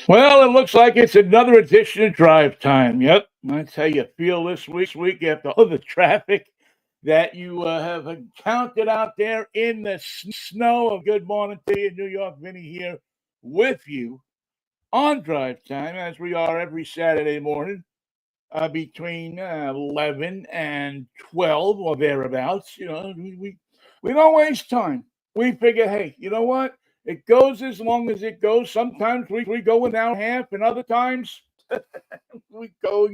Well, it looks like it's another edition of Drive Time. Yep, that's how you feel this week after all the traffic that you have encountered out there in the snow. A good morning to you, New York. Vinnie here with you on Drive Time, as we are every Saturday morning between 11 and 12 or thereabouts. We don't waste time. We figure, hey, you know what? It goes as long as it goes. Sometimes we go an hour and a half, and other times we go,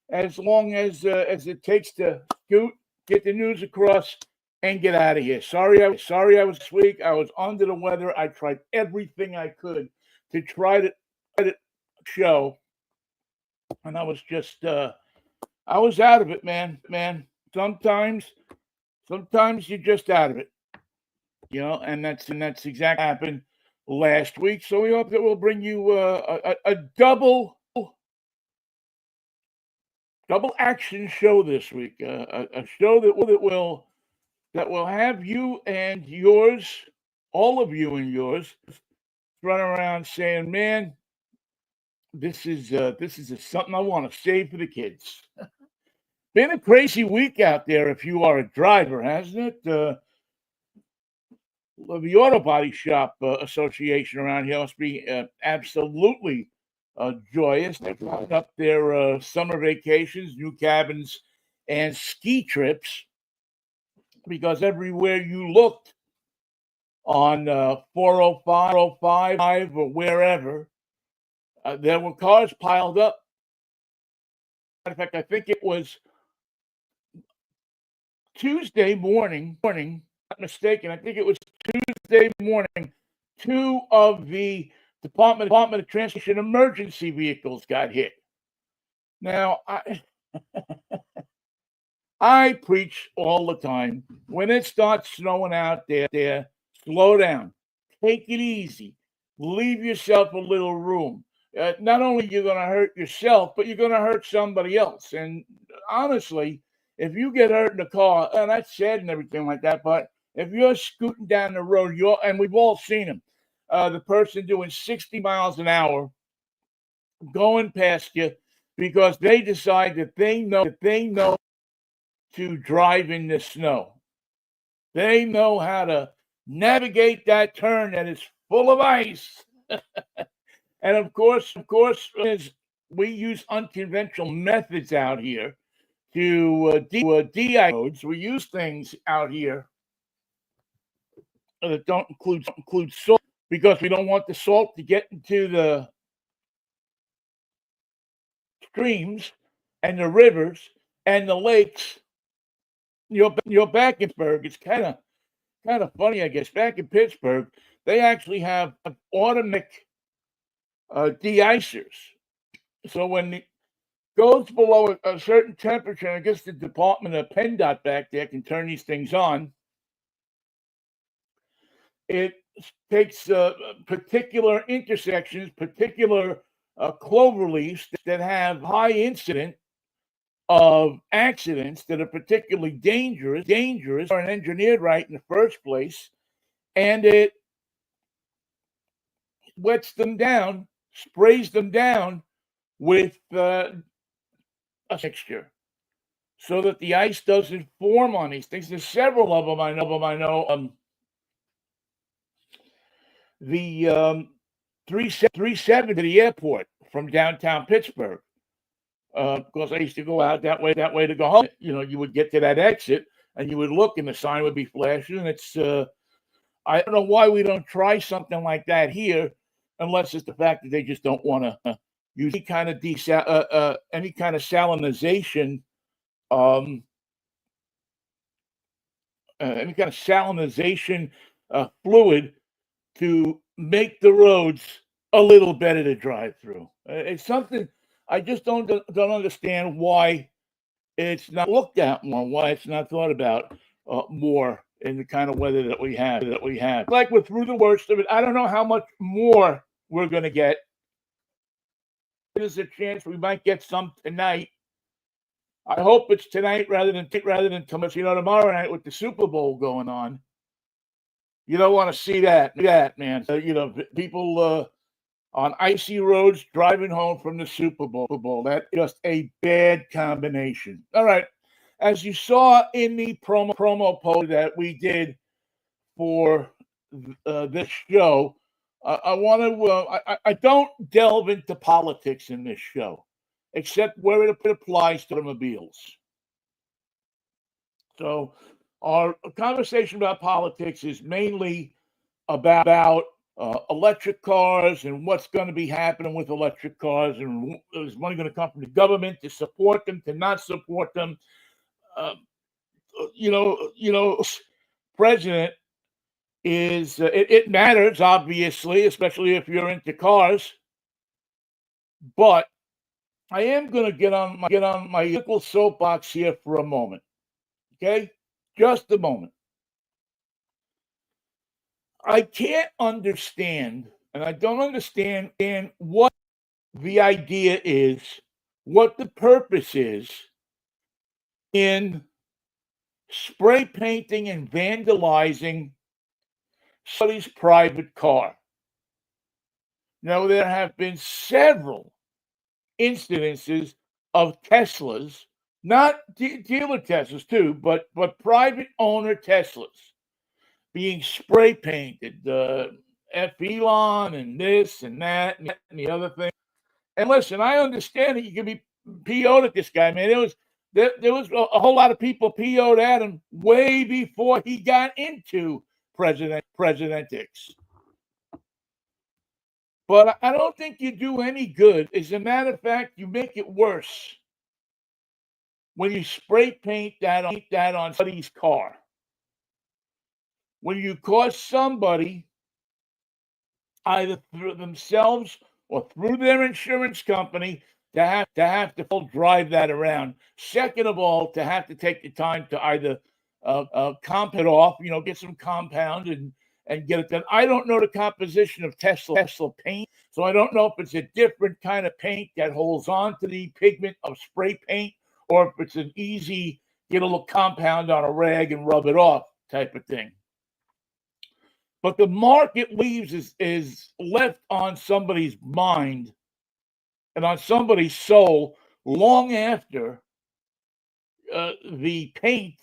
as long as it takes to scoot, get the news across, and get out of here. Sorry I was this week. I was under the weather. I tried everything I could to try to show, and I was just I was out of it, man. Sometimes you're just out of it, and that's exactly what happened last week. So we hope that we'll bring you a double action show this week, a show that will have you and yours, all of you and yours, run around saying, "Man, this is something I want to save for the kids." Been a crazy week out there if you are a driver, hasn't it? The Auto Body Shop Association around here must be absolutely joyous. They're planning up their summer vacations, new cabins, and ski trips because everywhere you looked on 405 or wherever, there were cars piled up. In fact, I think it was Tuesday morning, not mistaken, I think it was Tuesday morning, two of the Department of Transportation emergency vehicles got hit. Now, I preach all the time, when it starts snowing out there, slow down, take it easy, leave yourself a little room. Not only you're going to hurt yourself, but you're going to hurt somebody else. And honestly, if you get hurt in the car, and that's sad and everything like that, but if you're scooting down the road, and we've all seen them, the person doing 60 miles an hour going past you because they decide that they know to drive in the snow. They know how to navigate that turn that is full of ice. And of course, as we use unconventional methods out here to de-ice roads, we use things out here that don't include salt because we don't want the salt to get into the streams and the rivers and the lakes. Back in Pittsburgh, it's kind of funny, I guess. Back in Pittsburgh, they actually have automatic de-icers. So when it goes below a certain temperature, I guess the Department of PennDOT back there can turn these things on. It takes particular intersections, particular clover leaves that have high incident of accidents that are particularly dangerous, aren't engineered right in the first place, and it wets them down, sprays them down with a mixture so that the ice doesn't form on these things. There's several of them I know. The 370 to the airport from downtown Pittsburgh. Because I used to go out that way to go home. You would get to that exit and you would look and the sign would be flashing. And it's I don't know why we don't try something like that here, unless it's the fact that they just don't want to use any kind of salinization, fluid to make the roads a little better to drive through. It's something I just don't understand why it's not looked at more, why it's not thought about more in the kind of weather that we have. Like we're through the worst of it. I don't know how much more we're going to get. There's a chance we might get some tonight. I hope it's tonight rather than tomorrow. Tomorrow night with the Super Bowl going on, you don't want to see that, man. People on icy roads driving home from the Super Bowl. That's just a bad combination. All right. As you saw in the promo post that we did for this show, I want to. I don't delve into politics in this show, except where it applies to automobiles. So, our conversation about politics is mainly about electric cars and what's going to be happening with electric cars, and is money going to come from the government to support them, to not support them. Uh, president is it matters, obviously, especially if you're into cars. But I am going to get on my little soapbox here for a moment. Okay, just a moment. I can't understand, and I don't understand what the idea is, what the purpose is in spray painting and vandalizing somebody's private car. Now, there have been several incidences of Teslas, not dealer Teslas too, but private owner Teslas being spray painted. F. Elon and this and that and the other thing. And listen, I understand that you can be PO'd at this guy, man. There was a whole lot of people PO'd at him way before he got into Presidentix. But I don't think you do any good. As a matter of fact, you make it worse when you spray paint that on somebody's car. When you cause somebody, either through themselves or through their insurance company, to have to drive that around. Second of all, to have to take the time to either comp it off, get some compound and get it done. I don't know the composition of Tesla paint, so I don't know if it's a different kind of paint that holds on to the pigment of spray paint, or if it's an easy, get a little compound on a rag and rub it off type of thing. But the mark it leaves is left on somebody's mind and on somebody's soul long after the paint,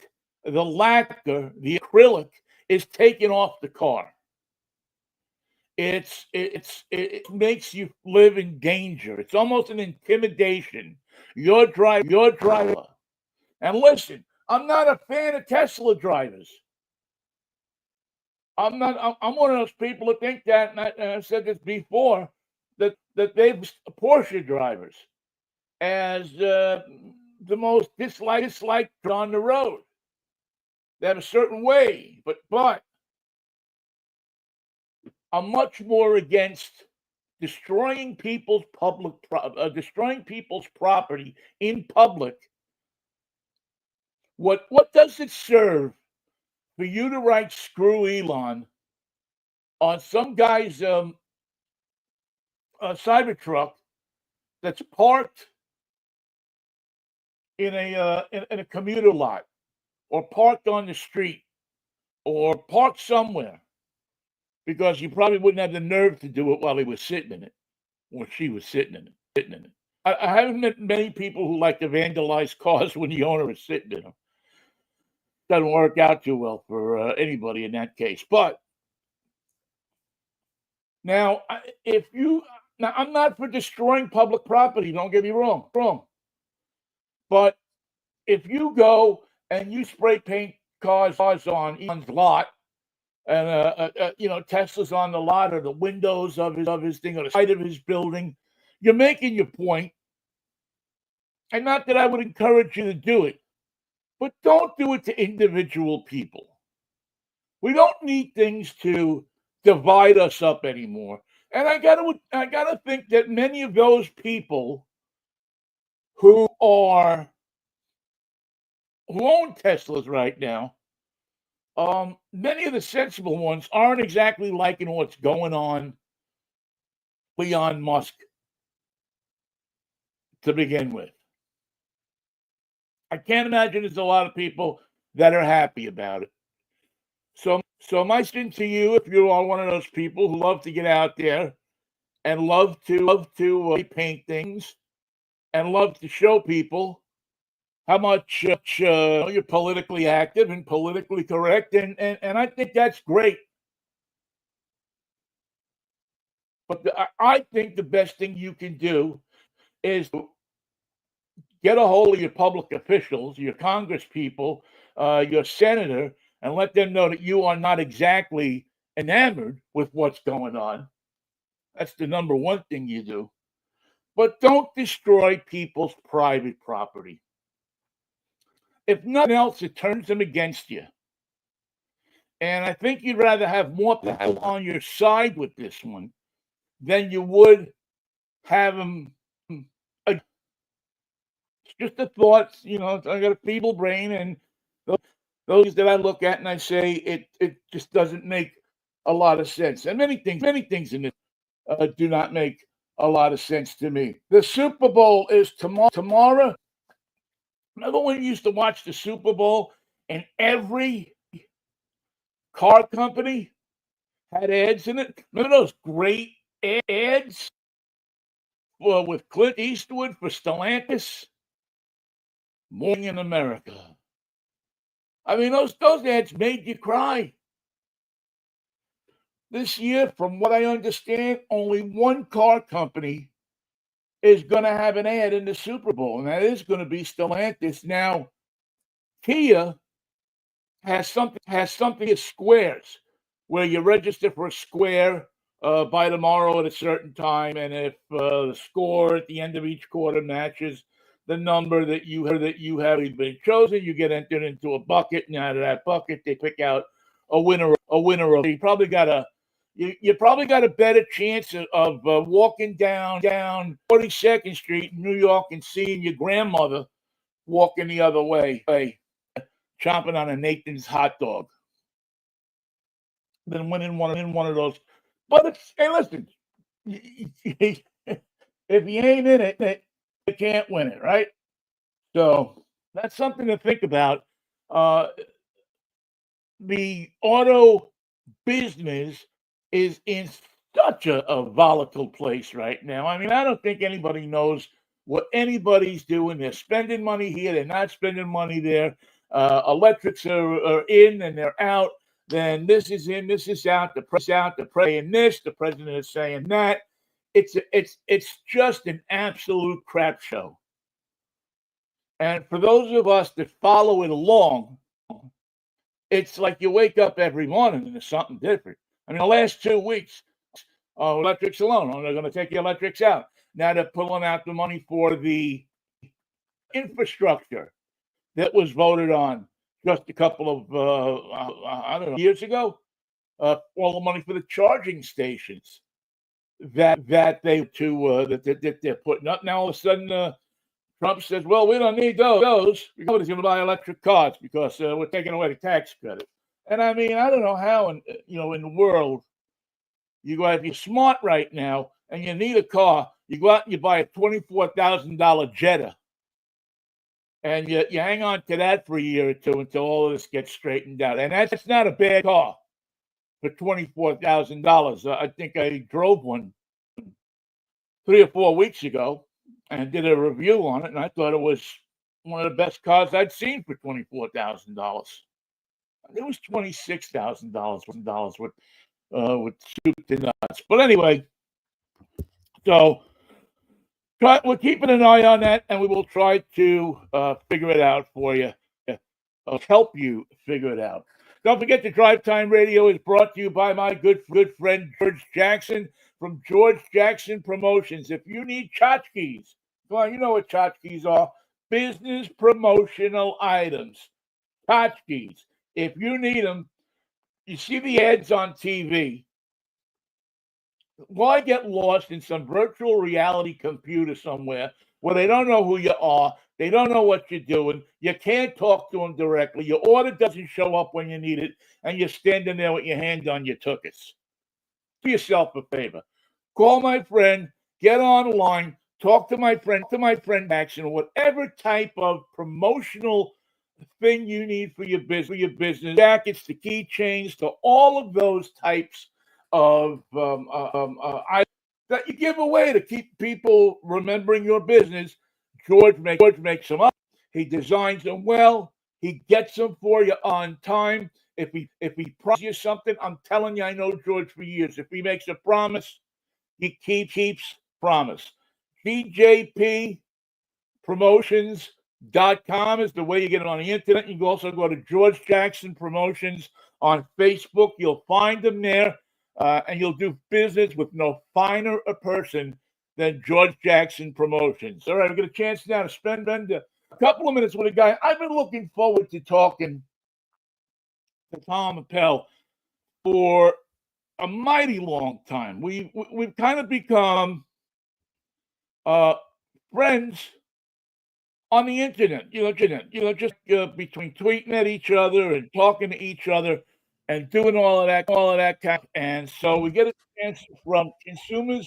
the lacquer, the acrylic is taken off the car. It makes you live in danger. It's almost an intimidation. Your driver. And listen, I'm not a fan of Tesla drivers. I'm one of those people who think that, and I've said this before, that they've Porsche drivers as the most disliked on the road. They have a certain way, but I'm much more against destroying people's property in public. What does it serve for you to write "screw Elon" on some guy's Cybertruck that's parked in a commuter lot, or parked on the street, or parked somewhere, because you probably wouldn't have the nerve to do it while he was sitting in it, or she was sitting in it. I haven't met many people who like to vandalize cars when the owner is sitting in them. Doesn't work out too well for anybody in that case. But now, I'm not for destroying public property. Don't get me wrong. But if you go and you spray paint cars on Elon's lot, and Tesla's on the lot, or the windows of his thing, or the side of his building, you're making your point. And not that I would encourage you to do it, but don't do it to individual people. We don't need things to divide us up anymore. And I gotta think that many of those people who own Teslas right now, many of the sensible ones aren't exactly liking what's going on Elon Musk to begin with. I can't imagine there's a lot of people that are happy about it. So my suggestion to you, if you are one of those people who love to get out there and love to paint things and love to show people how much you're politically active and politically correct, and I think that's great. But I think the best thing you can do is to get a hold of your public officials, your Congress people, your senator, and let them know that you are not exactly enamored with what's going on. That's the number one thing you do. But don't destroy people's private property. If nothing else, it turns them against you. And I think you'd rather have more people on your side with this one than you would have them. Just a thought, I got a feeble brain, and those that I look at and I say it just doesn't make a lot of sense. And many things in this do not make a lot of sense to me. The Super Bowl is tomorrow. Remember when you used to watch the Super Bowl and every car company had ads in it? Remember those great ads with Clint Eastwood for Stellantis? Morning in America. I mean, those ads made you cry. This year, from what I understand, only one car company is going to have an ad in the Super Bowl, and that is going to be Stellantis. Now, Kia has something as squares, where you register for a square by tomorrow at a certain time, and if the score at the end of each quarter matches the number that you have been chosen, you get entered into a bucket, and out of that bucket, they pick out a winner. You probably got a better chance of walking down 42nd Street in New York and seeing your grandmother walking the other way, chomping on a Nathan's hot dog, than winning one of those. But hey, listen, if you ain't in it, you can't win it, right? So that's something to think about. The auto business is in such a volatile place right now. I mean, I don't think anybody knows what anybody's doing. They're spending money here, they're not spending money there. Electrics are in and they're out. Then this is in, this is out. The press out. The saying this. The president is saying that. It's just an absolute crap show. And for those of us that follow it along, it's like you wake up every morning and there's something different. I mean, the last 2 weeks, electrics alone, they're going to take the electrics out. Now they're pulling out the money for the infrastructure that was voted on just a couple of, years ago. All the money for the charging stations that they're putting up. Now all of a sudden, Trump says, well, we don't need those. Nobody's going to buy electric cars because we're taking away the tax credit. And I mean, I don't know how in the world you go out, if you're smart right now and you need a car, you go out and you buy a $24,000 Jetta. And you hang on to that for a year or two until all of this gets straightened out. And that's not a bad car for $24,000. I think I drove one 3 or 4 weeks ago and did a review on it, and I thought it was one of the best cars I'd seen for $24,000. It was $26,000 with soup to nuts. But anyway, so we're keeping an eye on that, and we will try to figure it out for you, help you figure it out. Don't forget the Drive Time Radio is brought to you by my good friend George Jackson from George Jackson Promotions. If you need tchotchkes, well, you know what tchotchkes are. Business promotional items. Tchotchkes. If you need them, you see the ads on TV. Why get lost in some virtual reality computer somewhere where they don't know who you are, they don't know what you're doing, you can't talk to them directly, your order doesn't show up when you need it, and you're standing there with your hand on your tuchus? Do yourself a favor. Call my friend, get online, talk to my friend Jackson, whatever type of promotional thing you need for your business, jackets to keychains to all of those types of items. that you give away to keep people remembering your business. George makes them up. He designs them well. He gets them for you on time. If he promises you something, I'm telling you, I know George for years. If he makes a promise, he keeps promise. GJP Promotions.com is the way you get it on the internet. You can also go to George Jackson Promotions on Facebook. You'll find them there, and you'll do business with no finer a person than George Jackson Promotions. All right, we get a chance now to spend a couple of minutes with a guy. I've been looking forward to talking to Tom Appel for a mighty long time. We've kind of become friends on the internet, just between tweeting at each other and talking to each other and doing all of that kind. And so we get a chance from Consumer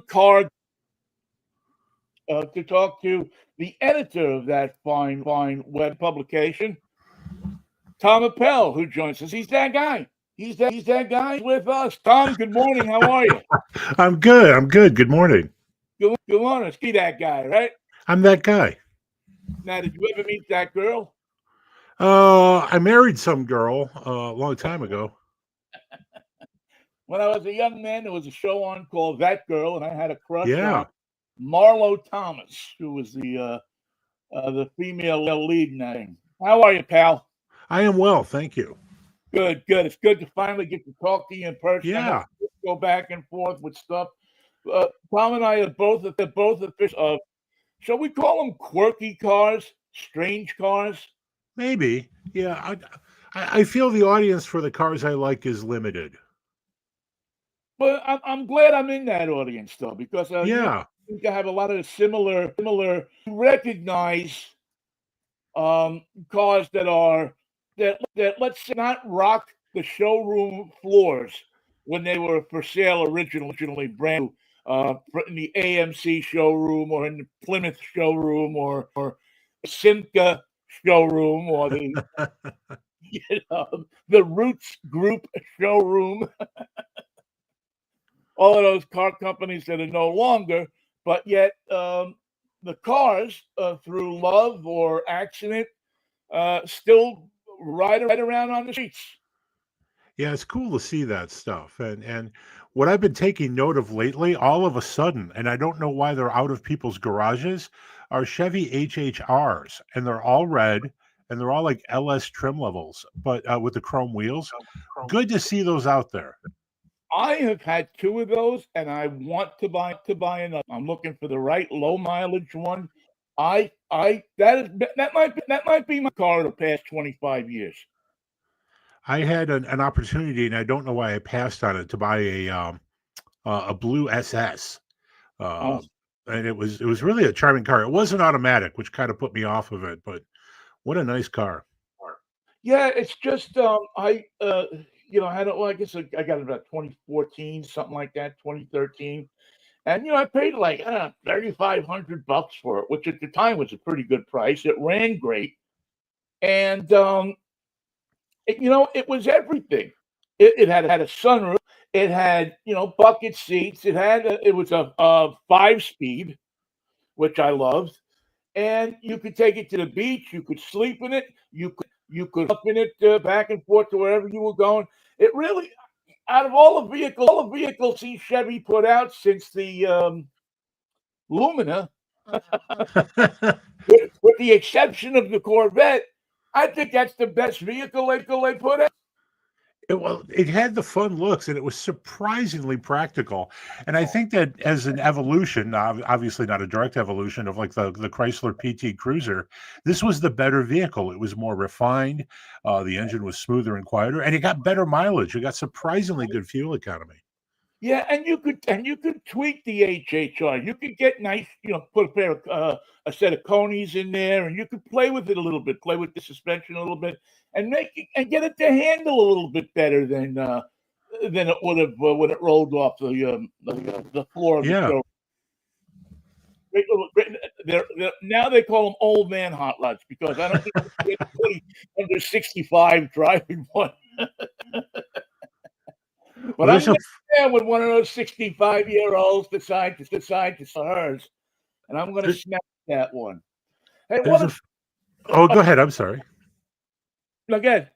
Card, to talk to the editor of that fine web publication, Tom Appel, who joins us. He's that guy. He's that guy with us. Tom, good morning. How are you? I'm good. Good morning. Good morning. See that guy, right? I'm that guy. Now, did you ever meet that girl? I married some girl a long time ago. When I was a young man, there was a show on called That Girl, and I had a crush on Yeah. Marlo Thomas, who was the female lead in that thing. How are you, pal? I am well, thank you. Good. It's good to finally get to talk to you in person. Yeah. I know we go back and forth with stuff. Tom and I are both official of, shall we call them quirky cars, strange cars? Maybe. Yeah. I feel the audience for the cars I like is limited. But I'm glad I'm in that audience, though, because Yeah. I think I have a lot of similar recognize cars that let's say not rock the showroom floors when they were for sale originally brand new, in the AMC showroom or in the Plymouth showroom or Simca showroom or the the Roots Group showroom. All of those car companies that are no longer, but yet the cars, through love or accident, still ride around on the streets. Yeah, it's cool to see that stuff. And what I've been taking note of lately, all of a sudden, and I don't know why they're out of people's garages, are Chevy HHRs, and they're all red, and they're all like LS trim levels, but with the chrome wheels. Good to see those out there. I have had two of those, and I want to buy another. I'm looking for the right low mileage one. That might be my car the past 25 years. I had an opportunity, and I don't know why I passed on it, to buy a blue SS, uh, and it was really a charming car. It wasn't automatic, which kind of put me off of it, but what a nice car. Yeah, it's just I had it. Well, I guess I got it about 2014, something like that, 2013, and I paid like $3,500 for it, which at the time was a pretty good price. It ran great, and it was everything. It had a sunroof. It had bucket seats. It was a 5-speed, which I loved, and you could take it to the beach. You could sleep in it. You could up in it back and forth to wherever you were going. It really, out of all the vehicles Chevy put out since the Lumina, with the exception of the Corvette, I think that's the best vehicle they put out. It had the fun looks, and it was surprisingly practical. And I think that as an evolution, obviously not a direct evolution of like the Chrysler PT Cruiser, this was the better vehicle. It was more refined. The engine was smoother and quieter, and it got better mileage. It got surprisingly good fuel economy. Yeah, and you could tweak the HHR. You could get nice, put a set of conies in there, and you could play with it a little bit, play with the suspension a little bit, and get it to handle a little bit better than it would have when it rolled off the floor of the show. Now they call them old man hot rods because I don't think anybody under 65 driving one. But I'm And when one of those 65-year-olds decide to sell hers, and I'm going to There- snap that one. Hey, There's a. Oh, go ahead. I'm sorry. again?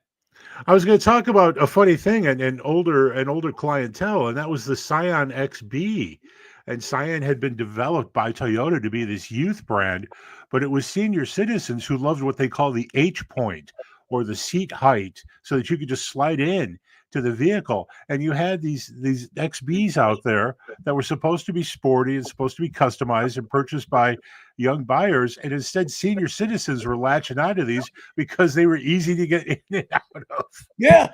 I was going to talk about a funny thing and an older clientele, and that was the Scion XB. And Scion had been developed by Toyota to be this youth brand, but it was senior citizens who loved what they call the H point or the seat height, so that you could just slide in to the vehicle. And you had these XBs out there that were supposed to be sporty and supposed to be customized and purchased by young buyers, and instead senior citizens were latching onto these because they were easy to get in and out of. Yeah.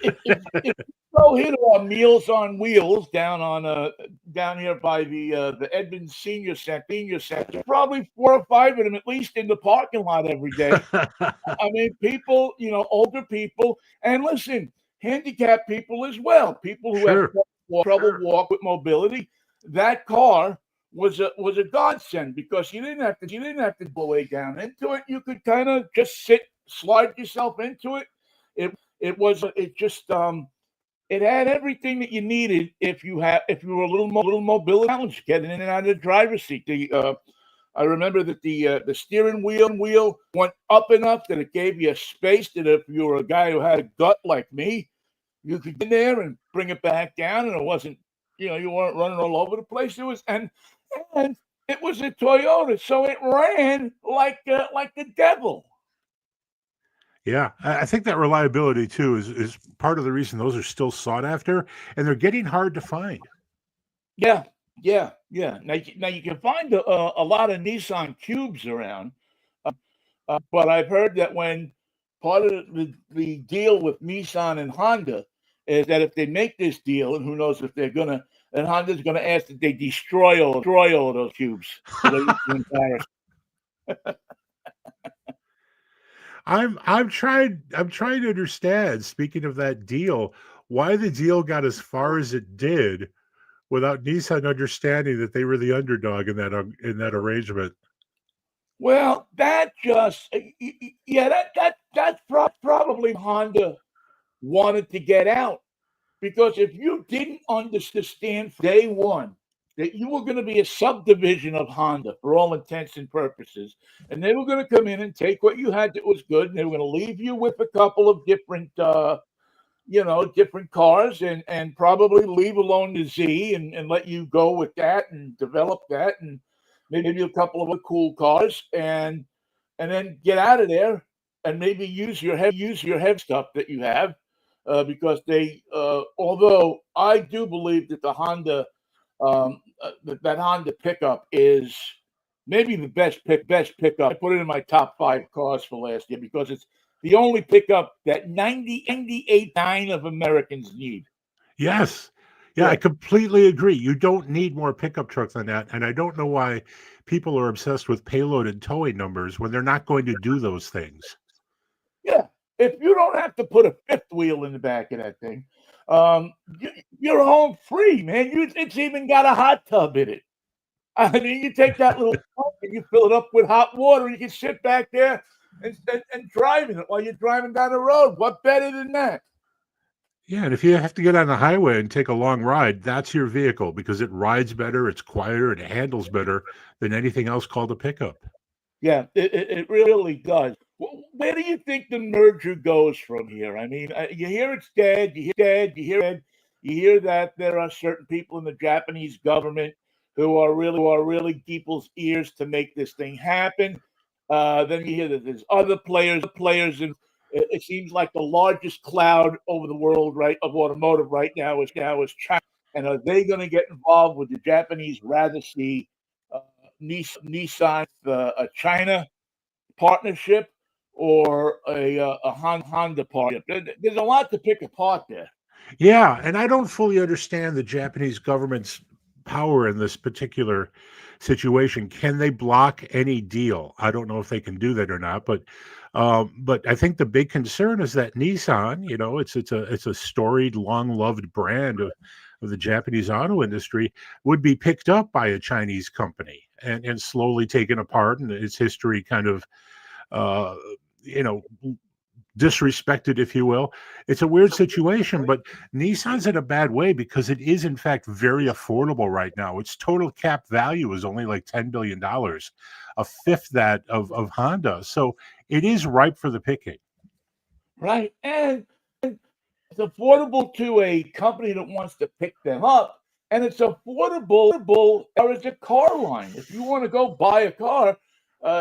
If you go here to our Meals on Wheels down here by the Edmonds Senior Center, probably 4 or 5 of them at least in the parking lot every day. I mean, people, older people, and listen, handicapped people as well. People who have Sure. trouble walk with mobility. That car was a godsend because you didn't have to go way down into it. You could kind of just slide yourself into it. It just it had everything that you needed if you were a little mobility challenge, getting in and out of the driver's seat. I remember that the steering wheel went up enough that it gave you a space that if you were a guy who had a gut like me, you could get in there and bring it back down, and it wasn't, you weren't running all over the place. And it was a Toyota, so it ran like the devil. Yeah, I think that reliability too is part of the reason those are still sought after, and they're getting hard to find. Yeah, yeah, yeah. Now you can find a lot of Nissan Cubes around, but I've heard that when part of the deal with Nissan and Honda is that if they make this deal, and who knows if they're gonna, and Honda's gonna ask that they destroy all of those cubes. So they embarrass. I'm trying to understand, speaking of that deal, why the deal got as far as it did without Nissan understanding that they were the underdog in that arrangement. Well, that just yeah, that's probably Honda wanted to get out. Because if you didn't understand from day one that you were going to be a subdivision of Honda for all intents and purposes, and they were going to come in and take what you had that was good, and they were going to leave you with a couple of different, different cars, and probably leave alone the Z and let you go with that and develop that, and maybe a couple of cool cars, and then get out of there and maybe use your heavy stuff that you have because although I do believe that the Honda, that Honda pickup is maybe the best pickup. I put it in my top 5 cars for last year because it's the only pickup that 98.9% of Americans need. Yes. Yeah, I Yeah, completely agree. You don't need more pickup truck than that. And I don't know why people are obsessed with payload and towing numbers when they're not going to do those things. yeah. If you don't have to put a fifth wheel in the back of that thing, you're home free, man. It's even got a hot tub in it. I mean, you take that little pump and you fill it up with hot water, and you can sit back there and drive in it while you're driving down the road. What better than that? Yeah, and if you have to get on the highway and take a long ride, that's your vehicle because it rides better, it's quieter, it handles better than anything else called a pickup. Yeah, it really does. Where do you think the merger goes from here? I mean, you hear it's dead. You hear that there are certain people in the Japanese government who are really people's ears to make this thing happen. Then you hear that there's other players, and it seems like the largest cloud over the world, right, of automotive right now is China. And are they going to get involved with the Japanese rather see uh, Nissan, a China partnership, or a Honda partnership? There's a lot to pick apart there. Yeah, and I don't fully understand the Japanese government's power in this particular situation. Can they block any deal? I don't know if they can do that or not, but I think the big concern is that Nissan, it's a storied, long-loved brand of the Japanese auto industry, would be picked up by a Chinese company and slowly taken apart, and its history kind of uh, you know disrespected, if you will. It's a weird situation, but Nissan's in a bad way because it is, in fact, very affordable right now. Its total cap value is only like $10 billion, a fifth that of Honda. So it is ripe for the picking. Right. And it's affordable to a company that wants to pick them up. And it's affordable as a car line. If you want to go buy a car,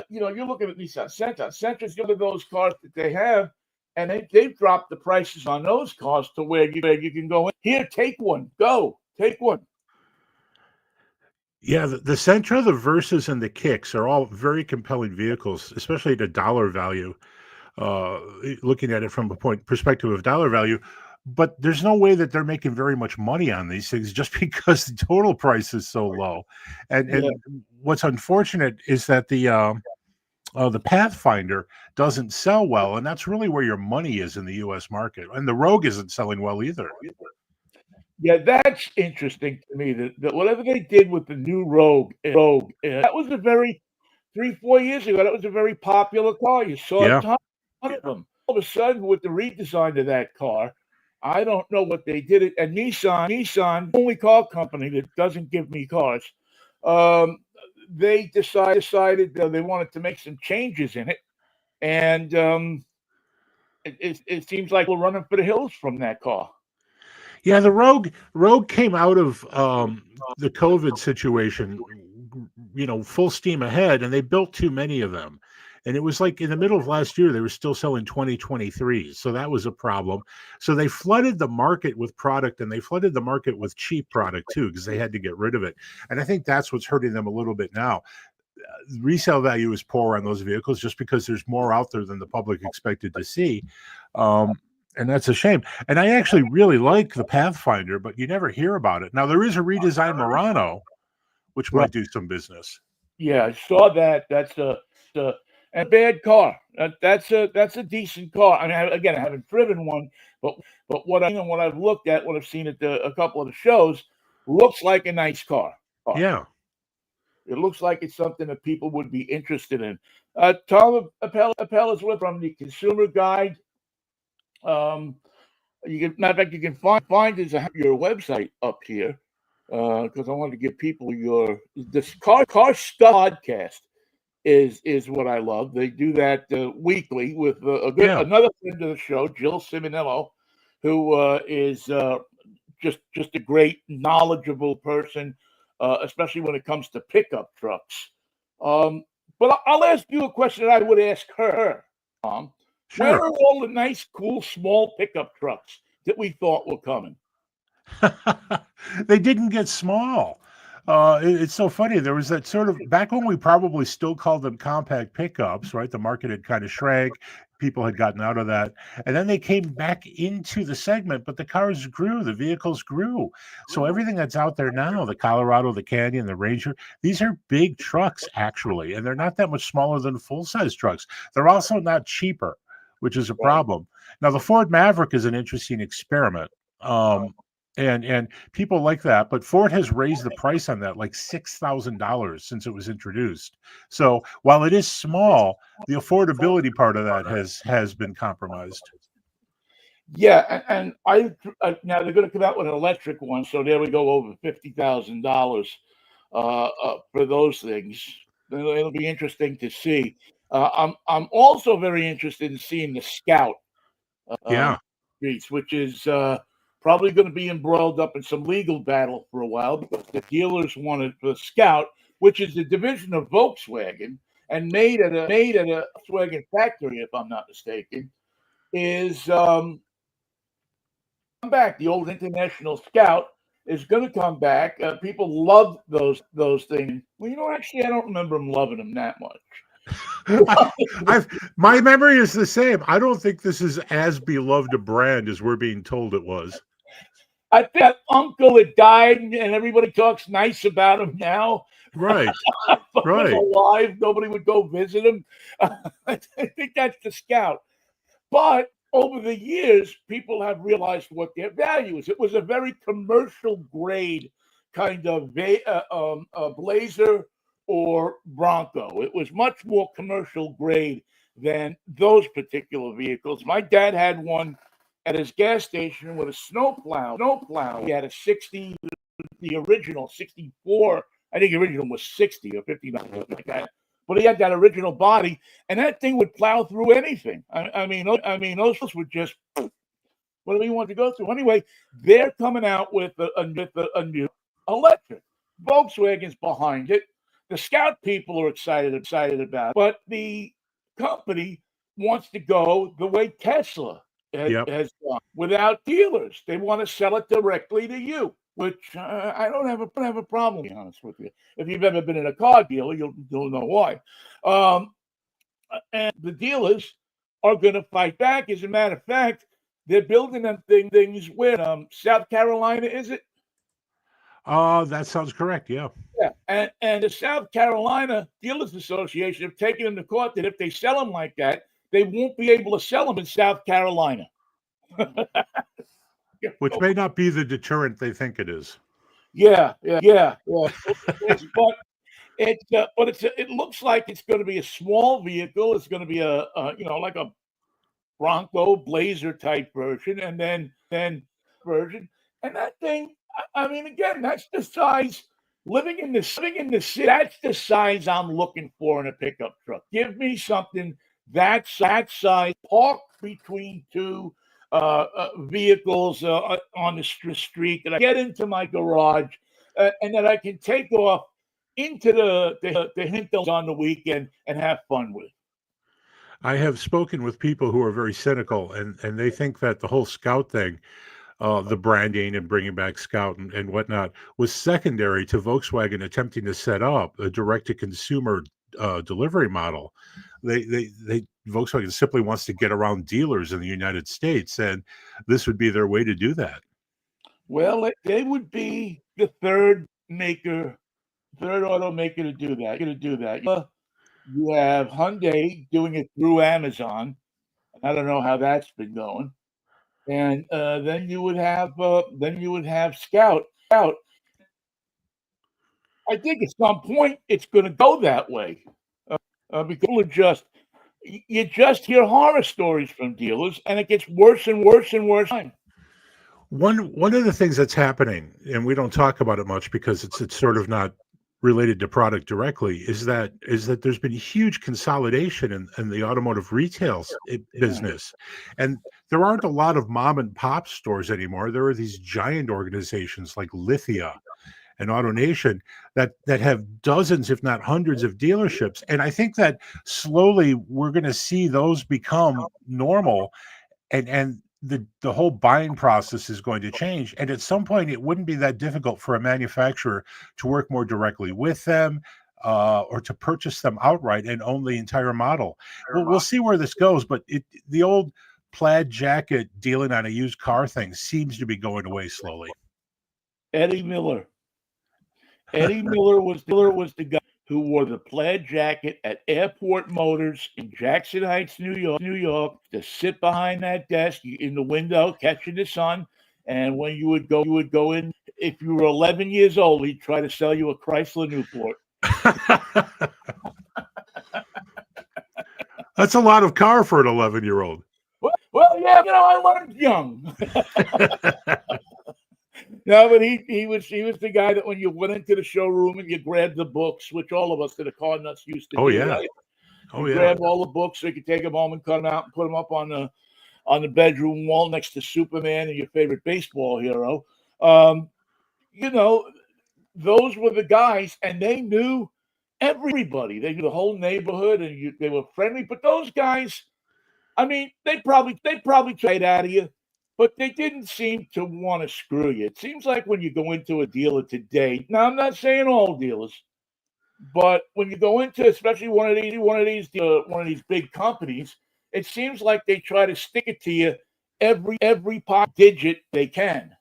you're looking at Nissan Sentra. Sentra's one of those cars that they have, and they've dropped the prices on those cars to where you can go in. Here, take one. Go. Take one. Yeah, the Sentra, the Versas, and the Kicks are all very compelling vehicles, especially at a dollar value. Looking at it from a perspective of dollar value, but there's no way that they're making very much money on these things just because the total price is so low. And Yeah. what's unfortunate is that the Pathfinder doesn't sell well, and that's really where your money is in the U.S. market. And the Rogue isn't selling well either. Yeah, that's interesting to me. That whatever they did with the new Rogue, that was a very 3-4 years ago. That was a very popular car. You saw a Yeah. ton of them. All of a sudden, with the redesign of that car, I don't know what they did. And Nissan, only car company that doesn't give me cars, they decided that they wanted to make some changes in it, and it seems like we're running for the hills from that car. Yeah, the Rogue came out of the COVID situation, full steam ahead, and they built too many of them. And it was like in the middle of last year, they were still selling 2023. So that was a problem. So they flooded the market with product, and they flooded the market with cheap product too, because they had to get rid of it. And I think that's what's hurting them a little bit now. Resale value is poor on those vehicles just because there's more out there than the public expected to see. And that's a shame. And I actually really like the Pathfinder, but you never hear about it. Now, there is a redesigned Murano, which might do some business. Yeah, I saw that. That's a bad car. That's a decent car. I mean, again, I haven't driven one, but what I've looked at, what I've seen at a couple of the shows, looks like a nice car. Yeah. It looks like it's something that people would be interested in. Tom Appel is with from the Consumer Guide. Matter of fact, you can find your website up here because I wanted to give people this car stuff podcast is what I love. They do that weekly with another friend of the show, Jill Simonello, who is just a great, knowledgeable person, especially when it comes to pickup trucks. But I'll ask you a question that I would ask her, Tom. Sure. Where are all the nice, cool, small pickup trucks that we thought were coming? They didn't get small. It's so funny. There was that sort of back when we probably still called them compact pickups, right? The market had kind of shrank. People had gotten out of that. And then they came back into the segment, but the cars grew, the vehicles grew. So everything that's out there now, the Colorado, the Canyon, the Ranger, these are big trucks, actually. And they're not that much smaller than full-size trucks. They're also not cheaper, which is a problem. Now, the Ford Maverick is an interesting experiment. And people like that, but Ford has raised the price on that like $6,000 since it was introduced. So while it is small, the affordability part of that has been compromised. Yeah, and I now they're going to come out with an electric one, so there we go, over $50,000 for those things. It'll be interesting to see. I'm also very interested in seeing the Scout. Which is probably going to be embroiled up in some legal battle for a while because the dealers wanted the Scout, which is a division of Volkswagen and made at a Volkswagen factory, if I'm not mistaken, is come back. The old International Scout is going to come back. People love those things. Well, actually, I don't remember them loving them that much. My memory is the same. I don't think this is as beloved a brand as we're being told it was. I think that uncle had died, and everybody talks nice about him now. Right, If he was alive, nobody would go visit him. I think that's the Scout. But over the years, people have realized what their value is. It was a very commercial grade kind of Blazer or Bronco. It was much more commercial grade than those particular vehicles. My dad had one at his gas station with a snowplow. He had a 60, the original 64. I think the original was 60 or 59, like that. But he had that original body, and that thing would plow through anything. I mean, those would just whatever you want to go through. Anyway, they're coming out with a new electric. Volkswagen's behind it. The Scout people are excited about it, but the company wants to go the way Tesla has gone, without dealers. They want to sell it directly to you, which I don't have a problem, to be honest with you. If you've ever been in a car dealer, you'll know why. And the dealers are going to fight back. As a matter of fact, they're building them things where South Carolina, is it? That sounds correct. Yeah. Yeah. And the South Carolina Dealers Association have taken them to court that if they sell them like that, they won't be able to sell them in South Carolina. Which may not be the deterrent they think it is. Yeah. But it looks like it's going to be a small vehicle. It's going to be a like a Bronco Blazer type version, and then version, and that thing. I mean, again, that's the size. Living in the city, that's the size I'm looking for in a pickup truck. Give me something that size, parked between two vehicles on the street, that I get into my garage, and that I can take off into the hills on the weekend and have fun with. I have spoken with people who are very cynical, and they think that the whole Scout thing, the branding and bringing back Scout and whatnot, was secondary to Volkswagen attempting to set up a direct-to-consumer delivery model. Volkswagen simply wants to get around dealers in the United States, and this would be their way to do that. Well, they would be the third automaker to do that. You have Hyundai doing it through Amazon. I don't know how that's been going. And then you would have Scout. I think at some point it's going to go that way, because you just hear horror stories from dealers, and it gets worse and worse and worse. One of the things that's happening, and we don't talk about it much because it's sort of not related to product directly, is that there's been huge consolidation in the automotive retail business, and there aren't a lot of mom and pop stores anymore. There are these giant organizations like Lithia and AutoNation that have dozens, if not hundreds, of dealerships, and I think that slowly we're going to see those become normal, and the whole buying process is going to change. And at some point, it wouldn't be that difficult for a manufacturer to work more directly with them, or to purchase them outright and own the entire model. We'll see where this goes, but the old plaid jacket dealing on a used car thing seems to be going away slowly. Eddie Miller was the guy who wore the plaid jacket at Airport Motors in Jackson Heights, New York, to sit behind that desk in the window, catching the sun. And when you would go in, if you were 11 years old, he'd try to sell you a Chrysler Newport. That's a lot of car for an 11-year-old. Well, yeah, I learned young. No, but he was the guy that when you went into the showroom and you grabbed the books, which all of us that are car nuts used to do. Yeah. Right? Grab all the books so you could take them home and cut them out and put them up on the bedroom wall next to Superman and your favorite baseball hero. Those were the guys, and they knew everybody. They knew the whole neighborhood, and they were friendly. But those guys, I mean, they probably trade out of you, but they didn't seem to want to screw you. It seems like when you go into a dealer today, now I'm not saying all dealers, but when you go into, especially one of these big companies, it seems like they try to stick it to you every pot digit they can.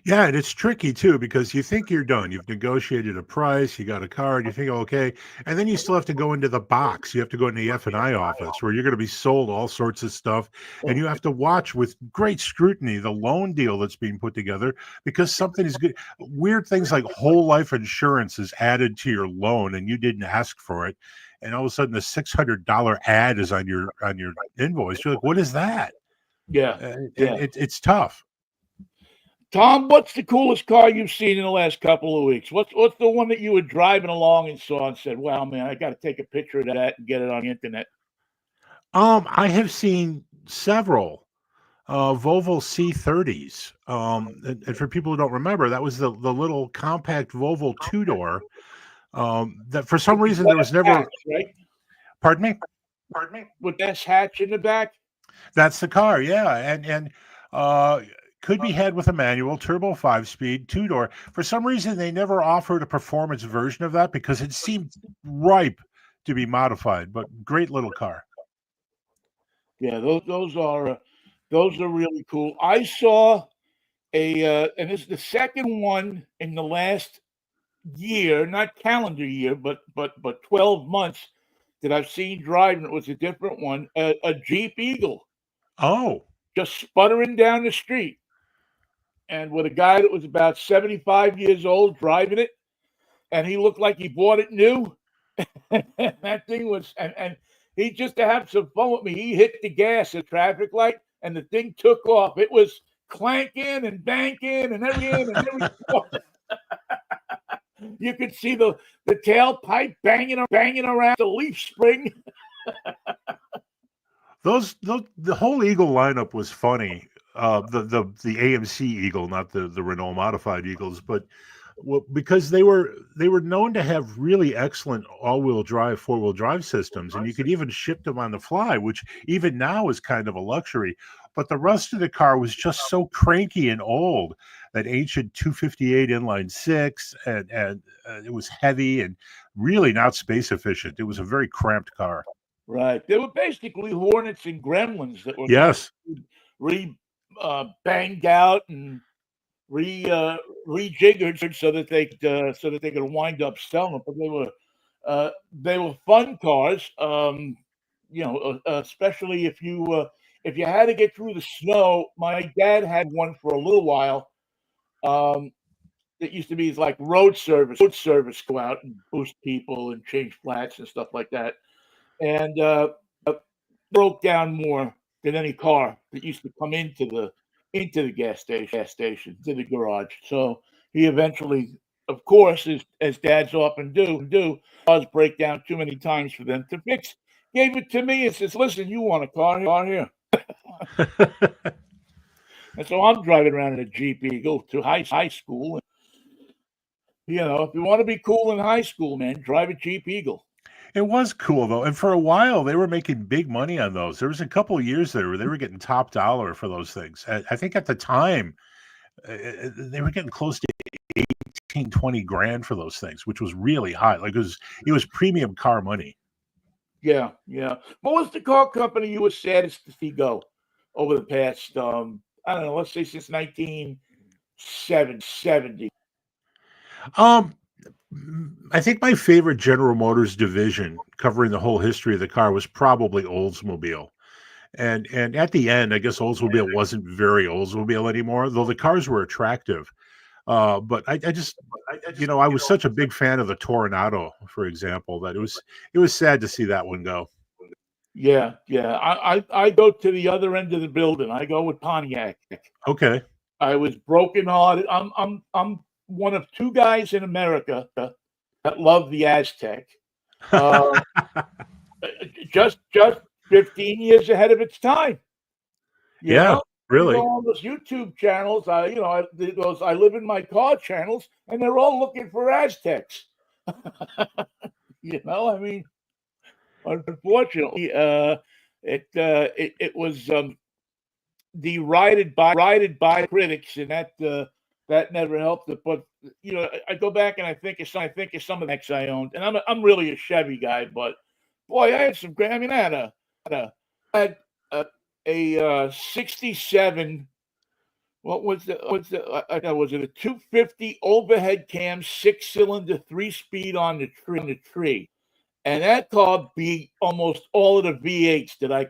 Yeah, and it's tricky too, because you think you're done. You've negotiated a price, you got a car, and you think, okay, and then you still have to go into the box. You have to go into the F&I office where you're going to be sold all sorts of stuff, and you have to watch with great scrutiny the loan deal that's being put together, because something is good. Weird things like whole life insurance is added to your loan, and you didn't ask for it, and all of a sudden the $600 ad is on your invoice. You're like, what is that? Yeah. It's tough. Tom, what's the coolest car you've seen in the last couple of weeks? What's the one that you were driving along and saw and said, "Wow, man, I got to take a picture of that and get it on the internet"? I have seen several Volvo C30s. And for people who don't remember, that was the little compact Volvo two-door. That for some reason there was never. Hatch, right? Pardon me. With this hatch in the back. That's the car, yeah, and could be had with a manual turbo 5-speed two-door. For some reason, they never offered a performance version of that because it seemed ripe to be modified. But great little car. Yeah, those are really cool. I saw and this is the second one in the last year, not calendar year, but 12 months that I've seen driving. It was a different one, a Jeep Eagle. Oh, just sputtering down the street, and with a guy that was about 75 years old driving it, and he looked like he bought it new. That thing was, and he just to have some fun with me, he hit the gas at traffic light, and the thing took off. It was clanking and banking and everything. You could see the tailpipe banging around the leaf spring. The whole Eagle lineup was funny. The AMC Eagle, not the Renault modified Eagles, but because they were known to have really excellent all-wheel drive, four-wheel drive systems, and you could even ship them on the fly, which even now is kind of a luxury. But the rest of the car was just so cranky and old. That ancient 258 inline six, and it was heavy and really not space efficient. It was a very cramped car. Right. They were basically Hornets and Gremlins that were Yes. banged out and rejiggered so that they could wind up selling them. But they were fun cars. Especially if you had to get through the snow. My dad had one for a little while. It used to be like road service, go out and boost people and change flats and stuff like that. And broke down more than any car that used to come into the gas station, to the garage. So he eventually, of course, as dads often do, cars break down too many times for them to fix. Gave it to me and says, "Listen, you want a car here." And so I'm driving around in a Jeep Eagle to high school. If you want to be cool in high school, man, drive a Jeep Eagle. It was cool though, and for a while they were making big money on those. There was a couple of years there where they were getting top dollar for those things. I think at the time they were getting close to 18, 20 grand for those things, which was really high. Like it was premium car money. Yeah. What was the car company you were saddest to see go over the past, I don't know, let's say since 1970? I think my favorite General Motors division, covering the whole history of the car, was probably Oldsmobile. And at the end, I guess Oldsmobile wasn't very Oldsmobile anymore, though the cars were attractive. But I just, I was such a big fan of the Toronado, for example, that it was sad to see that one go. Yeah. I go to the other end of the building. I go with Pontiac. Okay. I was brokenhearted. I'm one of two guys in America that love the Aztec. Just 15 years ahead of its time. Yeah, really. You know, all those YouTube channels, I live in my car channels, and they're all looking for Aztecs. I mean, unfortunately, it was derided by critics, and that never helped it. But I go back and I think of some of the X I owned, and I'm really a Chevy guy, but boy, I had some great. I mean, I had a 67. What was the? Was it a 250 overhead cam 6-cylinder 3-speed on the tree? And that car beat almost all of the V8s that I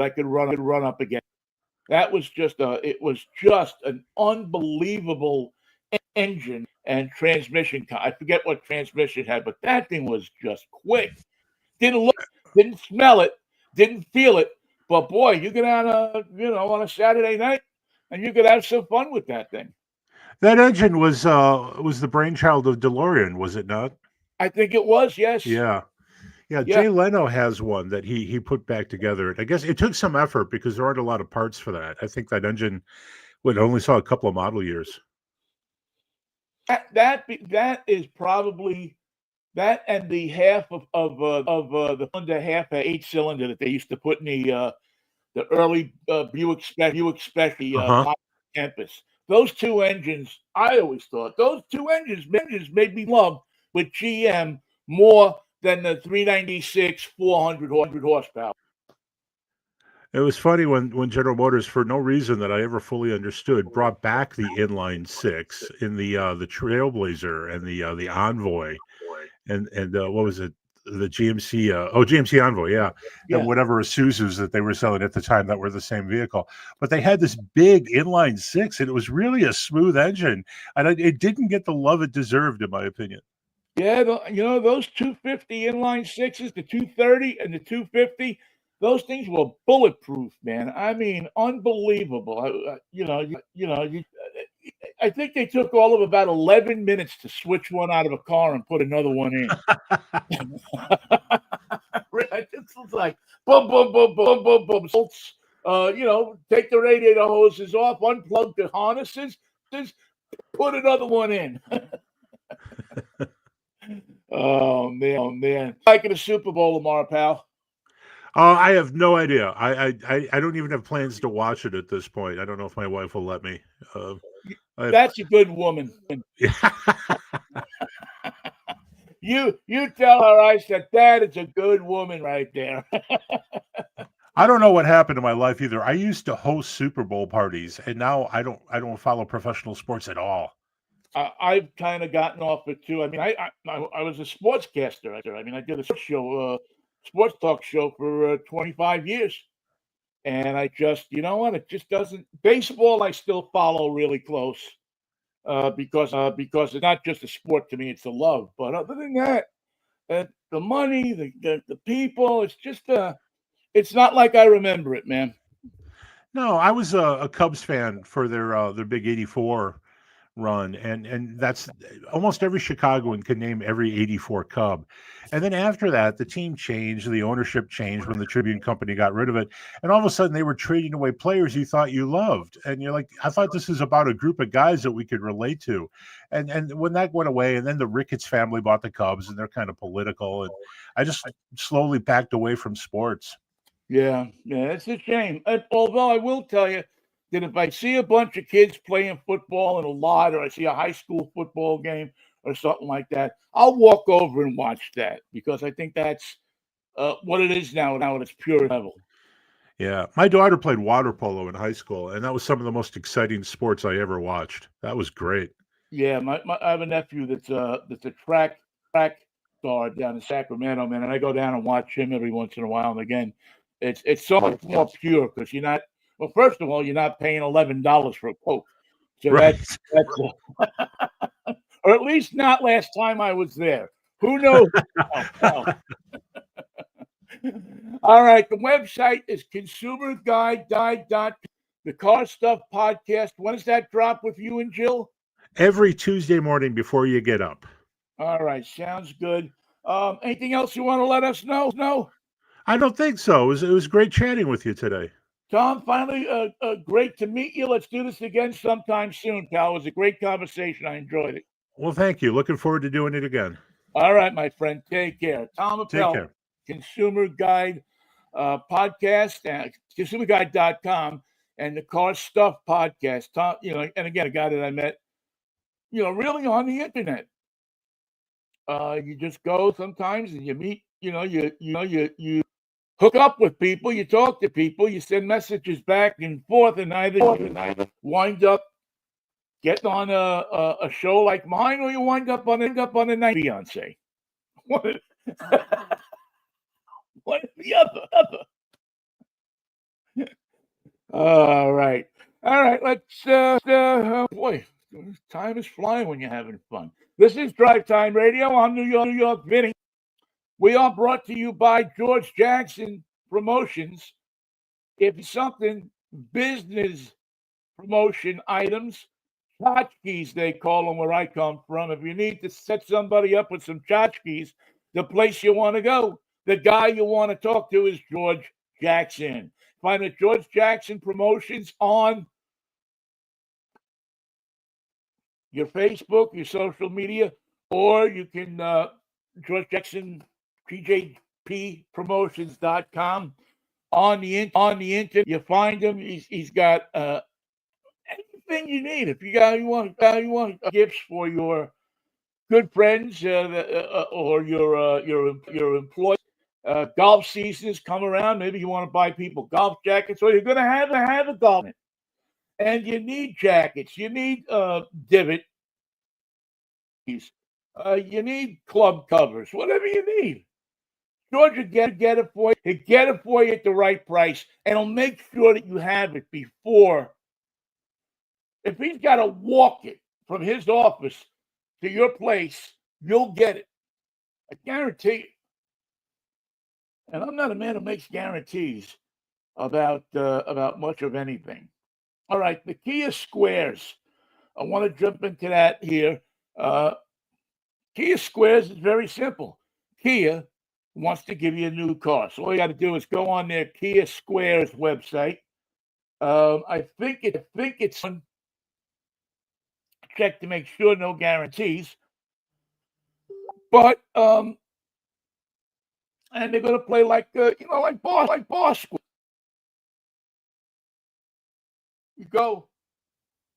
could run up against. That was just an unbelievable engine and transmission. I forget what transmission had, but that thing was just quick. Didn't look, didn't smell it, didn't feel it. But boy, you get out on a Saturday night, and you could have some fun with that thing. That engine was the brainchild of DeLorean, was it not? I think it was, yes. Yeah. Yeah, Yeah. Jay Leno has one that he put back together. I guess it took some effort because there aren't a lot of parts for that. I think that engine only saw a couple of model years. That is probably that and the half of the under half a 8-cylinder that they used to put in the early Buick Specialty Campus. Those two engines, I always thought those two engines made me love with GM more than the 396 400 horsepower. It was funny when General Motors, for no reason that I ever fully understood, brought back the inline six in the Trailblazer and the Envoy and what was it? The GMC GMC Envoy, yeah. And whatever Isuzus that they were selling at the time that were the same vehicle. But they had this big inline six, and it was really a smooth engine, and it didn't get the love it deserved, in my opinion. Yeah, those 250 inline sixes, the 230 and the 250, those things were bulletproof, man. I mean, unbelievable. I think they took all of about 11 minutes to switch one out of a car and put another one in. It just was like boom, boom, boom, boom, boom, boom. Take the radiator hoses off, unplug the harnesses, just put another one in. Oh man! Like in a Super Bowl tomorrow, pal. I have no idea. I don't even have plans to watch it at this point. I don't know if my wife will let me. That's a good woman. You tell her I said that is a good woman right there. I don't know what happened to my life either. I used to host Super Bowl parties, and now I don't follow professional sports at all. I've kind of gotten off it too. I mean, I was a sportscaster. I mean, I did a sports talk show for 25 years, and I just, it just doesn't. Baseball, I still follow really close because it's not just a sport to me; it's a love. But other than that, the money, the people, it's just it's not like I remember it, man. No, I was a Cubs fan for their big '84 run, and that's almost every Chicagoan can name every '84 Cub. And then after that, the team changed, the ownership changed when the Tribune Company got rid of it, and all of a sudden they were trading away players you thought you loved, and you're like, I thought this was about a group of guys that we could relate to, and when that went away, and then the Ricketts family bought the Cubs, and they're kind of political, and I just slowly backed away from sports. Yeah, it's a shame. Although I will tell you that if I see a bunch of kids playing football in a lot, or I see a high school football game or something like that, I'll walk over and watch that because I think that's what it is now at its pure level. Yeah, my daughter played water polo in high school, and that was some of the most exciting sports I ever watched. That was great. Yeah, I have a nephew that's a track star down in Sacramento, man, and I go down and watch him every once in a while. And again, it's so much more pure because you're not. Well, first of all, you're not paying $11 for a Coke, so Right. that's or at least not last time I was there. Who knows? All right, the website is consumerguide.com. The Car Stuff Podcast. When does that drop with you and Jill? Every Tuesday morning before you get up. All right, sounds good. Anything else you want to let us know? No? I don't think so. It was great chatting with you today. Tom, finally, great to meet you. Let's do this again sometime soon, pal. It was a great conversation. I enjoyed it. Well, thank you. Looking forward to doing it again. All right, my friend. Take care. Tom Appel, Take care. Consumer Guide podcast at consumerguide.com and the Car Stuff Podcast. Tom, and again, a guy that I met, really on the internet. You just go sometimes and you meet, you hook up with people, you talk to people, you send messages back and forth, and either wind up getting on a show like mine, or you wind up on a night Beyonce. One or the other. All right. Let's. Boy, time is flying when you're having fun. This is Drive Time Radio on New York, Vinnie. We are brought to you by George Jackson Promotions. If it's something business promotion items, tchotchkes, they call them where I come from. If you need to set somebody up with some tchotchkes, the place you want to go, the guy you want to talk to is George Jackson. Find the George Jackson Promotions on your Facebook, your social media, or you can George Jackson PJPpromotions.com on the internet. You find him. He's got anything you need. If you want gifts for your good friends or your employees. Golf seasons come around. Maybe you want to buy people golf jackets, or you're going to have a golf, and you need jackets. You need divot. You need club covers. Whatever you need. George will get it for you. He'll get it for you at the right price, and he'll make sure that you have it before. If he's got to walk it from his office to your place, you'll get it. I guarantee it. And I'm not a man who makes guarantees about much of anything. All right, the Kia Squares. I want to jump into that here. Kia Squares is very simple. Kia wants to give you a new car. So all you got to do is go on their Kia Squares website. I think it's check to make sure, no guarantees. But and they're going to play like boss. You go,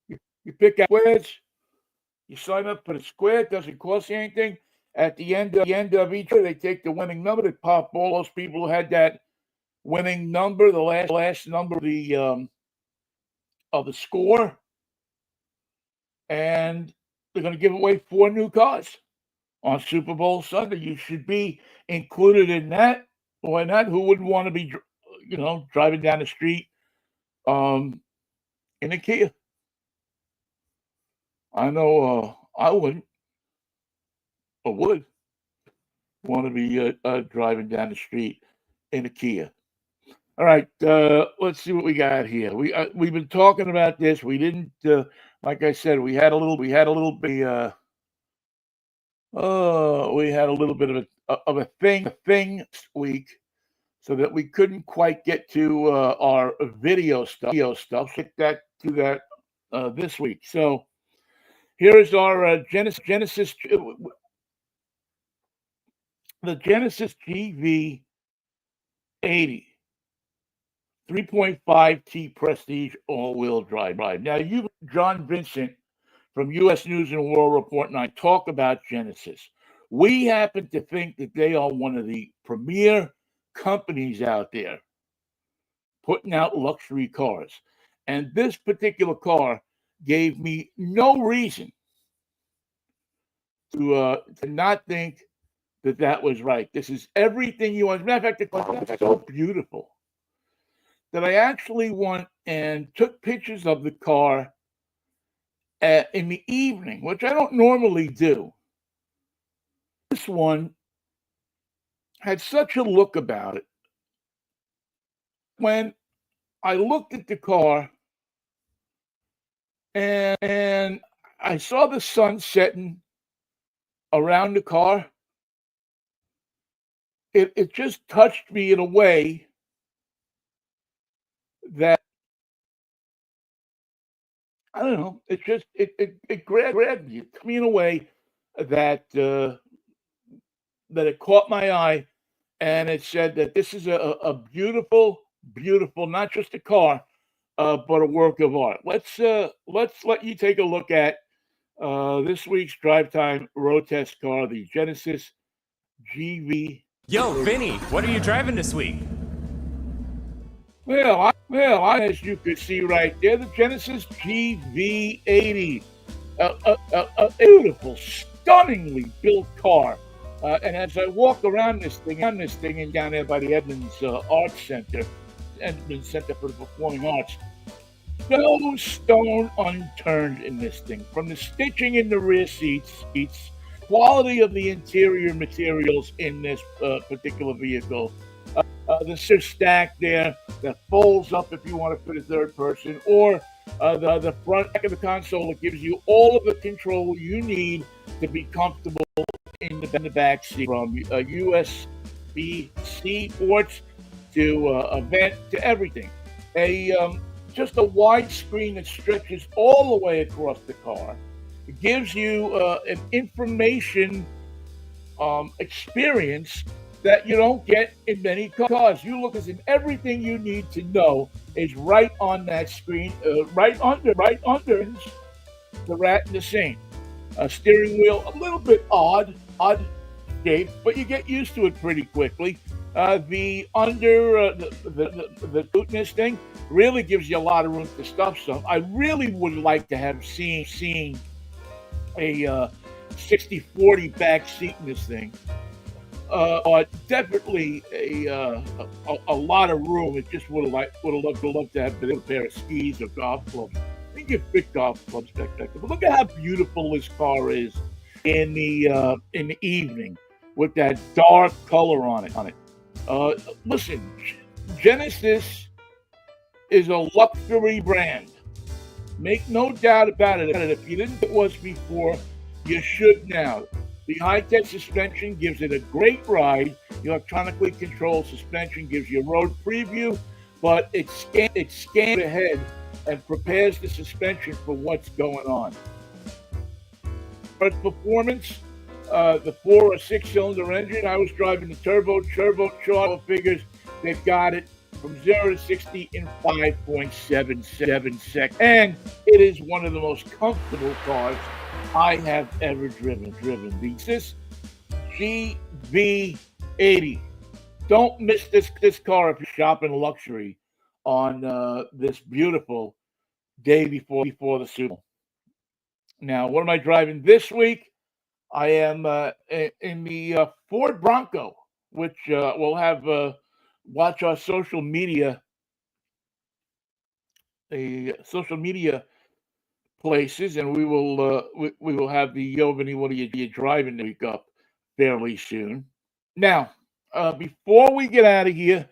you pick out squares, you sign up for the square. It doesn't cost you anything. At the end of each year, they take the winning number. They pop all those people who had that winning number, the last number of the score, and they're going to give away 4 new cars on Super Bowl Sunday. You should be included in that. Why not? Who wouldn't want to be, driving down the street in a Kia? I know I wouldn't, or would want to be driving down the street in a Kia. All right, let's see what we got here. We've been talking about this. We didn't, like I said, we had a little bit of a thing this week, so that we couldn't quite get to our video stuff. Get that to that this week. So here is our Genesis, the Genesis GV 80. 3.5T Prestige all-wheel drive. Now, you, John Vincent from U.S. News and World Report, and I talk about Genesis. We happen to think that they are one of the premier companies out there putting out luxury cars. And this particular car gave me no reason to not think that was right. This is everything you want. As a matter of fact, the car is so beautiful that I actually went and took pictures of the car in the evening, which I don't normally do. This one had such a look about it. When I looked at the car and I saw the sun setting around the car, it just touched me in a way that, I don't know, it grabbed me. It took me in a way that it caught my eye, and it said that this is a beautiful, not just a car, but a work of art. Let's let you take a look at this week's Drive Time road test car, the Genesis GV. Yo, Vinnie, what are you driving this week? Well, as you could see right there, the Genesis GV80, a beautiful, stunningly built car. And as I walk around this thing and down there by the Edmonds Arts Center, Edmonds Center for the Performing Arts, no stone unturned in this thing. From the stitching in the rear seats quality of the interior materials in this particular vehicle. The stack there that folds up if you want to put a third person, or the front back of the console. It gives you all of the control you need to be comfortable in the back seat, from USB-C ports to a vent to everything. Just a wide screen that stretches all the way across the car. It gives you an information experience that you don't get in many cars. You look as if everything you need to know is right on that screen, right under the rat and the saint. Steering wheel, a little bit odd shape, but you get used to it pretty quickly. The bootness thing really gives you a lot of room to stuff some. I really would like to have seen a 60-40 back seat in this thing. Definitely a lot of room. It just would have loved to have a pair of skis or golf clubs. I think you fit golf clubs back there. But look at how beautiful this car is in the evening with that dark color on it. Listen, Genesis is a luxury brand. Make no doubt about it. If you didn't know it was before, you should now. The high-tech suspension gives it a great ride. The electronically controlled suspension gives you a road preview, but it scans ahead and prepares the suspension for what's going on. For performance, the 4 or 6-cylinder engine, I was driving the turbocharged figures. They've got it from 0 to 60 in 5.77 seconds. And it is one of the most comfortable cars I have ever driven. This GV80. Don't miss this car if you're shopping luxury on this beautiful day before the Super Bowl. Now, what am I driving this week? I am in the Ford Bronco, which we'll have watch our social media places, and we will have the Yo Vinnie, what are you driving the week up fairly soon. Now, before we get out of here,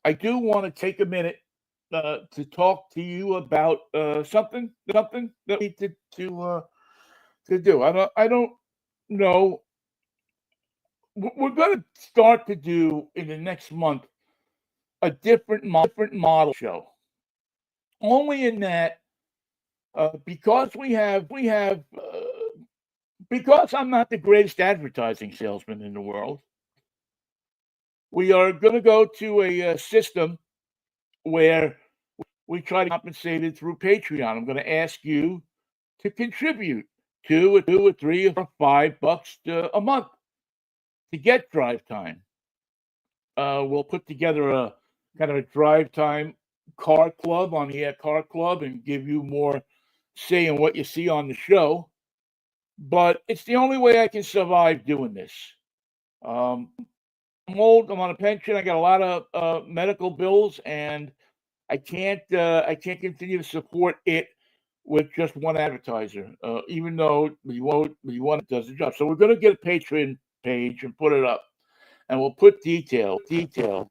I do want to take a minute to talk to you about something that we need to do. I don't know. We're going to start to do in the next month a different model show. Only in that, because because I'm not the greatest advertising salesman in the world, we are going to go to a system where we try to compensate it through Patreon. I'm going to ask you to contribute $2 or $3 or $5 a month to get Drive Time. We'll put together a kind of a Drive Time car club on the Air Car Club and give you more say in what you see on the show. But it's the only way I can survive doing this. I'm old. I'm on a pension. I got a lot of medical bills, and I can't continue to support it with just one advertiser, even though we want it does the job. So we're going to get a Patreon page and put it up, and we'll put detail.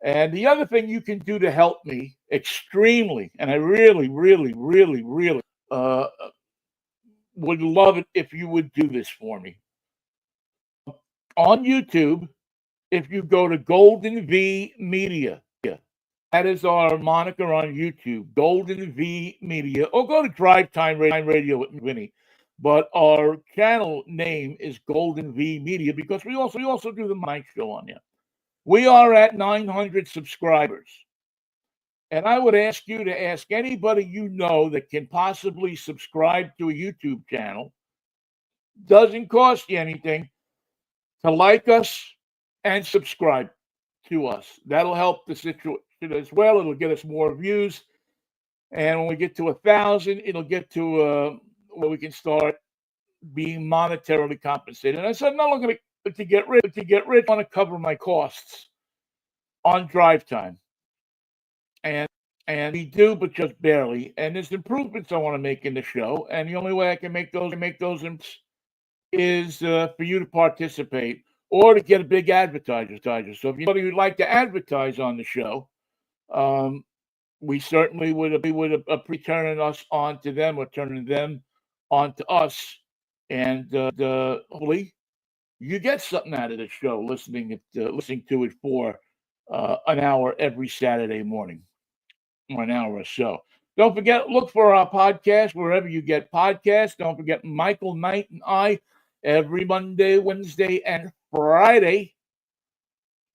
And the other thing you can do to help me extremely, and I really would love it if you would do this for me. On YouTube, if you go to Golden V Media, that is our moniker on YouTube, Golden V Media, or go to Drivetime Radio with Vinnie. But our channel name is Golden V Media because we also do the night show on there. We are at 900 subscribers. And I would ask you to ask anybody you know that can possibly subscribe to a YouTube channel. Doesn't cost you anything to like us and subscribe to us. That'll help the situation as well. It'll get us more views. And when we get to 1,000, it'll get to where we can start being monetarily compensated. And I said, I'm not looking to get rich. I want to cover my costs on Drive Time. And we do, but just barely. And there's improvements I want to make in the show. And the only way I can make those is for you to participate or to get a big advertiser. So if you'd like to advertise on the show, we certainly would appreciate turning us on to them or turning them on to us. And hopefully you get something out of the show listening to it for an hour every Saturday morning, or an hour or so. Don't forget, look for our podcast wherever you get podcasts. Don't forget Michael Knight and I every Monday, Wednesday, and Friday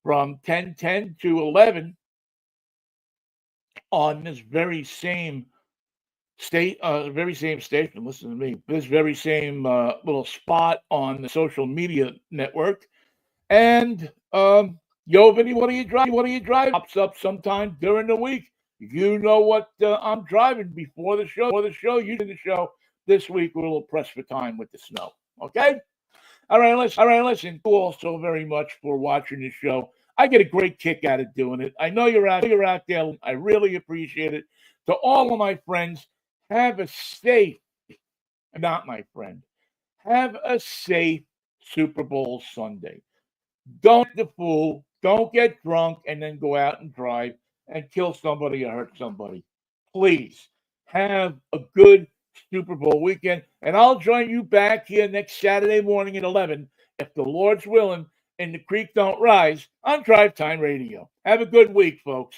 from 10:10 to 11 on this very same station. Listen to me. This very same little spot on the social media network. And yo, Vinnie, what are you driving? Pops up sometime during the week. You know what I'm driving before the show. You did the show this week. We're a little pressed for time with the snow. Okay. All right. Listen. Thank you all so very much for watching the show. I get a great kick out of doing it. I know you're out there. I really appreciate it. To all of my friends, have a safe, not my friend, have a safe Super Bowl Sunday. Don't get the fool. Don't get drunk and then go out and drive and kill somebody or hurt somebody. Please have a good Super Bowl weekend. And I'll join you back here next Saturday morning at 11, if the Lord's willing and the creek don't rise, on Drivetime Radio. Have a good week, folks.